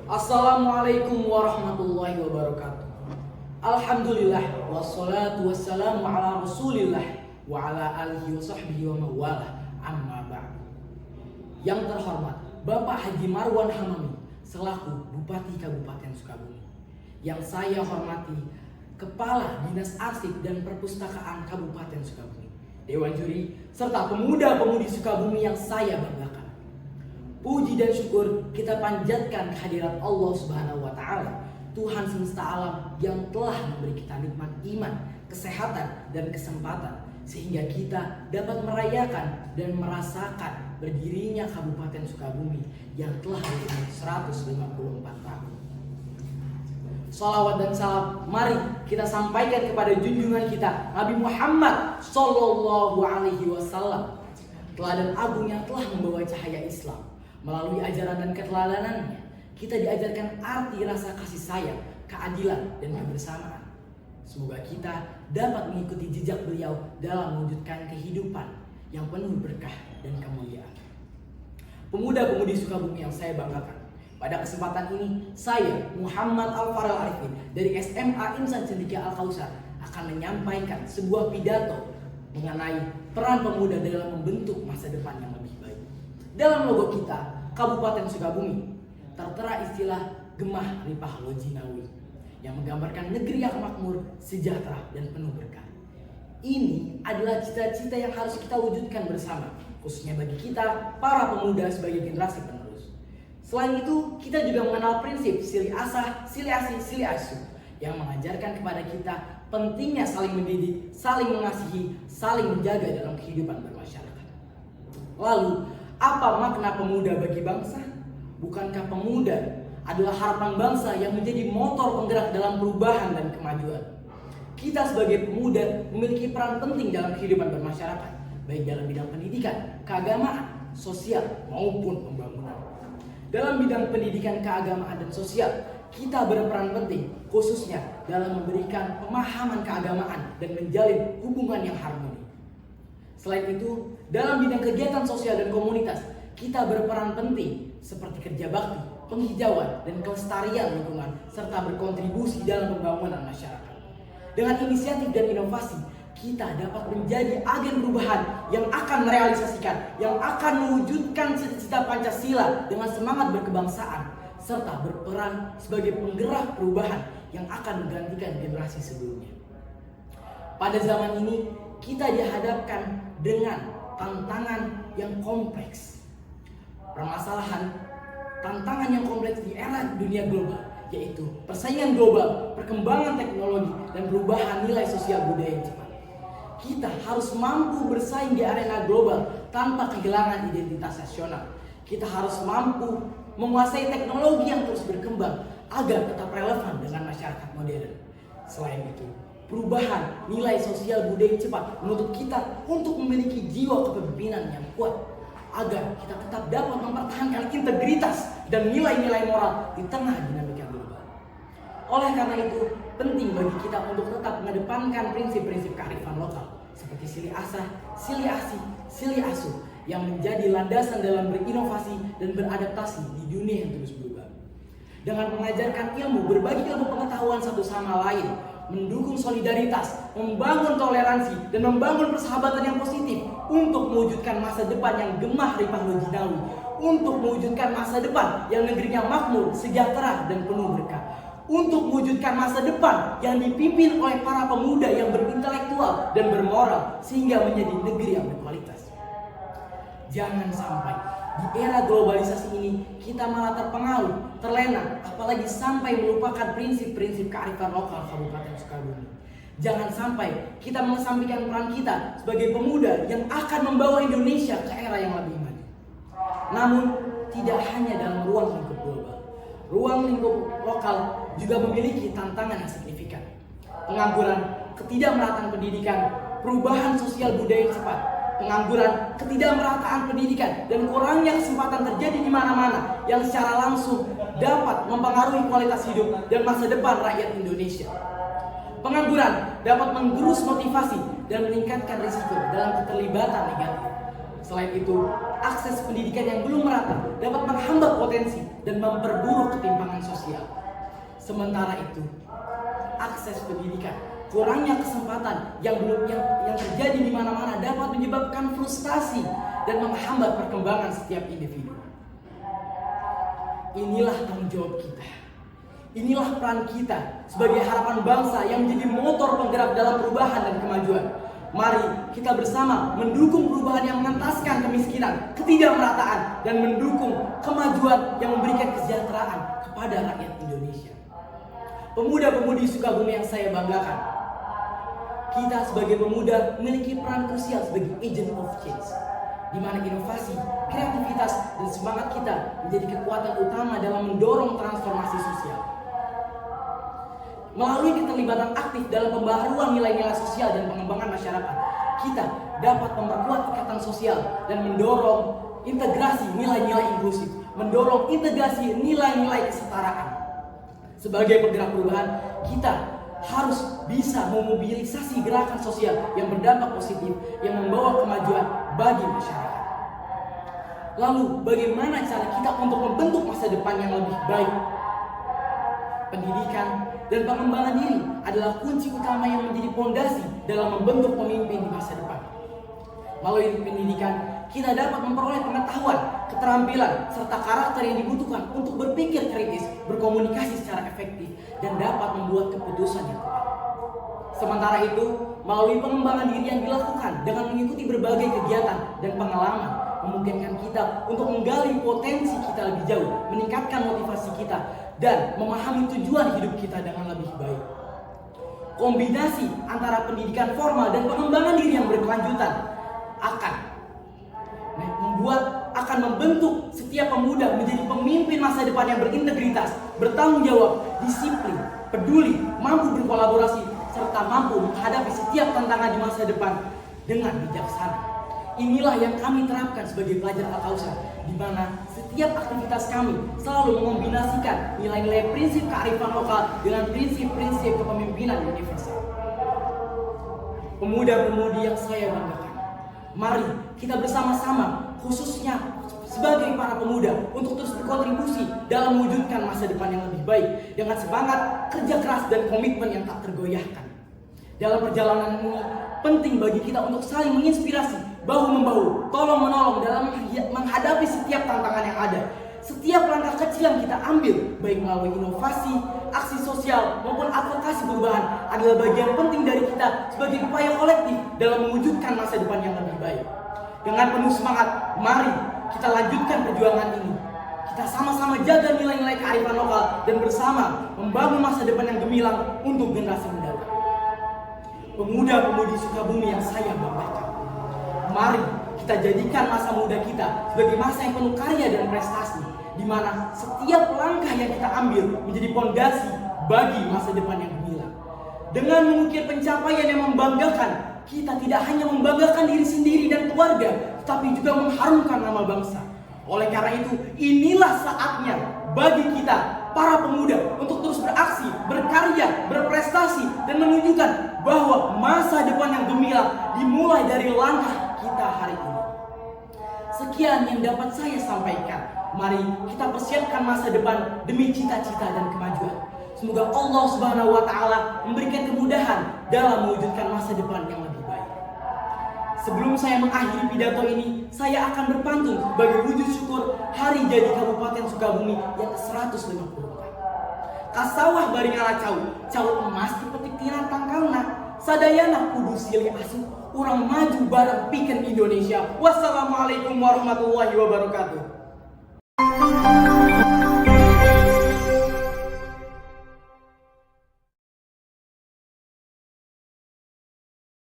Assalamualaikum warahmatullahi wabarakatuh. Alhamdulillah wassalatu wassalamu ala rasulillah wa ala alihi wa sahbihi wa mawalah amma ba'du. Yang terhormat Bapak Haji Marwan Hamami selaku Bupati Kabupaten Sukabumi. Yang saya hormati Kepala Dinas Arsip dan Perpustakaan Kabupaten Sukabumi, Dewan Juri, serta pemuda-pemudi Sukabumi yang saya banggakan. Puji dan syukur kita panjatkan kehadirat Allah Subhanahu wa Ta'ala, Tuhan semesta alam yang telah memberi kita nikmat iman, kesehatan, dan kesempatan sehingga kita dapat merayakan dan merasakan berdirinya Kabupaten Sukabumi yang telah berumur 154 tahun. Salawat dan salam mari kita sampaikan kepada junjungan kita Nabi Muhammad Sallallahu Alaihi Wasallam, teladan agung yang telah membawa cahaya Islam. Melalui ajaran dan keteladanannya, kita diajarkan arti rasa kasih sayang, keadilan, dan kebersamaan. Semoga kita dapat mengikuti jejak beliau dalam mewujudkan kehidupan yang penuh berkah dan kemuliaan. Pemuda-pemudi Sukabumi yang saya banggakan, pada kesempatan ini saya Muhammad Al-Farel Arifin dari SMA Insan Cendekia Al-Kausar akan menyampaikan sebuah pidato mengenai peran pemuda dalam membentuk masa depan yang lebih baik. Dalam logo kita, Kabupaten Sukabumi, tertera istilah Gemah Ripah Lojinawi yang menggambarkan negeri yang makmur, sejahtera, dan penuh berkah. Ini adalah cita-cita yang harus kita wujudkan bersama, khususnya bagi kita, para pemuda sebagai generasi penerus. Selain itu, kita juga mengenal prinsip Sili Asah, Sili Asih, Sili Asuh yang mengajarkan kepada kita pentingnya saling mendidik, saling mengasihi, saling menjaga dalam kehidupan bermasyarakat. Lalu, apa makna pemuda bagi bangsa? Bukankah pemuda adalah harapan bangsa yang menjadi motor penggerak dalam perubahan dan kemajuan? Kita sebagai pemuda memiliki peran penting dalam kehidupan bermasyarakat, baik dalam bidang pendidikan, keagamaan, sosial, maupun pembangunan. Dalam bidang pendidikan, keagamaan, dan sosial, kita berperan penting, khususnya dalam memberikan pemahaman keagamaan dan menjalin hubungan yang harmoni. Selain itu, dalam bidang kegiatan sosial dan komunitas, kita berperan penting seperti kerja bakti, penghijauan, dan kelestarian lingkungan, serta berkontribusi dalam pembangunan masyarakat. Dengan inisiatif dan inovasi, kita dapat menjadi agen perubahan yang akan merealisasikan, yang akan mewujudkan cita-cita Pancasila dengan semangat berkebangsaan, serta berperan sebagai penggerak perubahan yang akan menggantikan generasi sebelumnya. Pada zaman ini, kita dihadapkan dengan tantangan yang kompleks. Tantangan yang kompleks di era dunia global, yaitu persaingan global, perkembangan teknologi, dan perubahan nilai sosial budaya yang cepat. Kita harus mampu bersaing di arena global tanpa kehilangan identitas nasional. Kita harus mampu menguasai teknologi yang terus berkembang agar tetap relevan dengan masyarakat modern. Selain itu, perubahan nilai sosial budaya cepat menuntut kita untuk memiliki jiwa kepemimpinan yang kuat agar kita tetap dapat mempertahankan integritas dan nilai-nilai moral di tengah dinamika global. Oleh karena itu, penting bagi kita untuk tetap mengedepankan prinsip-prinsip kearifan lokal seperti Sili Asah, Sili Asih, Sili Asuh yang menjadi landasan dalam berinovasi dan beradaptasi di dunia yang terus berubah. Dengan mengajarkan ilmu, berbagi ilmu pengetahuan satu sama lain, mendukung solidaritas, membangun toleransi, dan membangun persahabatan yang positif untuk mewujudkan masa depan yang gemah ripah lojinawi, untuk mewujudkan masa depan yang negerinya makmur, sejahtera, dan penuh berkah, untuk mewujudkan masa depan yang dipimpin oleh para pemuda yang berintelektual dan bermoral sehingga menjadi negeri yang berkualitas. Jangan sampai di era globalisasi ini kita malah terpengaruh, terlena, apalagi sampai melupakan prinsip-prinsip kearifan lokal Kabupaten Sukabumi. Jangan sampai kita mengesampingkan peran kita sebagai pemuda yang akan membawa Indonesia ke era yang lebih maju. Namun, tidak hanya dalam ruang lingkup global, ruang lingkup lokal juga memiliki tantangan yang signifikan. Pengangguran, ketidakmerataan pendidikan, perubahan sosial budaya cepat, pengangguran, ketidakmerataan pendidikan, dan kurangnya kesempatan terjadi di mana-mana yang secara langsung dapat mempengaruhi kualitas hidup dan masa depan rakyat Indonesia. Pengangguran dapat menggerus motivasi dan meningkatkan risiko dalam keterlibatan negatif. Selain itu, akses pendidikan yang belum merata dapat menghambat potensi dan memperburuk ketimpangan sosial. Sementara itu, akses pendidikan, kurangnya kesempatan yang terjadi di mana-mana dapat menyebabkan frustasi dan menghambat perkembangan setiap individu. Inilah tanggung jawab kita. Inilah peran kita sebagai harapan bangsa yang menjadi motor penggerak dalam perubahan dan kemajuan. Mari kita bersama mendukung perubahan yang mengentaskan kemiskinan, ketidakmerataan, dan mendukung kemajuan yang memberikan kesejahteraan kepada rakyat Indonesia. Pemuda-pemudi Sukabumi yang saya banggakan, kita sebagai pemuda memiliki peran krusial sebagai agent of change, di mana inovasi, kreativitas, dan semangat kita menjadi kekuatan utama dalam mendorong transformasi sosial. Melalui keterlibatan aktif dalam pembaharuan nilai-nilai sosial dan pengembangan masyarakat, kita dapat memperkuat ikatan sosial dan mendorong integrasi nilai-nilai inklusif, mendorong integrasi nilai-nilai kesetaraan. Sebagai penggerak perubahan, kita harus bisa memobilisasi gerakan sosial yang berdampak positif, yang membawa kemajuan bagi masyarakat. Lalu, bagaimana cara kita untuk membentuk masa depan yang lebih baik? Pendidikan dan pengembangan diri adalah kunci utama yang menjadi fondasi dalam membentuk pemimpin di masa depan. Melalui pendidikan, kita dapat memperoleh pengetahuan, keterampilan, serta karakter yang dibutuhkan untuk berpikir kritis, berkomunikasi secara efektif, dan dapat membuat keputusan yang tepat. Sementara itu, melalui pengembangan diri yang dilakukan dengan mengikuti berbagai kegiatan dan pengalaman, memungkinkan kita untuk menggali potensi kita lebih jauh, meningkatkan motivasi kita, dan memahami tujuan hidup kita dengan lebih baik. Kombinasi antara pendidikan formal dan pengembangan diri yang berkelanjutan akan membentuk setiap pemuda menjadi pemimpin masa depan yang berintegritas, bertanggung jawab, disiplin, peduli, mampu berkolaborasi, serta mampu menghadapi setiap tantangan di masa depan dengan bijaksana. Inilah yang kami terapkan sebagai pelajar Al-Kausar, di mana setiap aktivitas kami selalu mengombinasikan nilai-nilai prinsip kearifan lokal dengan prinsip-prinsip kepemimpinan universal. Pemuda-pemudi yang saya banggakan, mari kita bersama-sama, khususnya sebagai para pemuda, untuk terus berkontribusi dalam mewujudkan masa depan yang lebih baik dengan semangat, kerja keras, dan komitmen yang tak tergoyahkan. Dalam perjalanan ini, penting bagi kita untuk saling menginspirasi, bahu-membahu, tolong-menolong dalam menghadapi setiap tantangan yang ada. Setiap langkah kecil yang kita ambil, baik melalui inovasi, aksi sosial, maupun advokasi perubahan, adalah bagian penting dari kita sebagai upaya kolektif dalam mewujudkan masa depan yang lebih baik. Dengan penuh semangat, mari kita lanjutkan perjuangan ini. Kita sama-sama jaga nilai-nilai kearifan lokal dan bersama membangun masa depan yang gemilang untuk generasi mendatang. Pemuda-pemudi Sukabumi yang saya banggakan, mari kita jadikan masa muda kita sebagai masa yang penuh karya dan prestasi, di mana setiap langkah yang kita ambil menjadi fondasi bagi masa depan yang gemilang. Dengan mengukir pencapaian yang membanggakan, kita tidak hanya membanggakan diri sendiri dan keluarga, tetapi juga mengharumkan nama bangsa. Oleh karena itu, inilah saatnya bagi kita, para pemuda, untuk terus beraksi, berkarya, berprestasi, dan menunjukkan bahwa masa depan yang gemilang dimulai dari langkah kita hari ini. Sekian yang dapat saya sampaikan. Mari kita persiapkan masa depan demi cita-cita dan kemajuan. Semoga Allah Subhanahu wa Ta'ala memberikan kemudahan dalam mewujudkan masa depan yang lebih baik. Sebelum saya mengakhiri pidato ini, saya akan berpantun sebagai wujud syukur Hari Jadi Kabupaten Sukabumi yang ke-154. Kasawah baring ala cau emas dipetik tina tangkalna, sadayana kudu silih asuh, urang maju bareng pikeun Indonesia. Wassalamualaikum warahmatullahi wabarakatuh.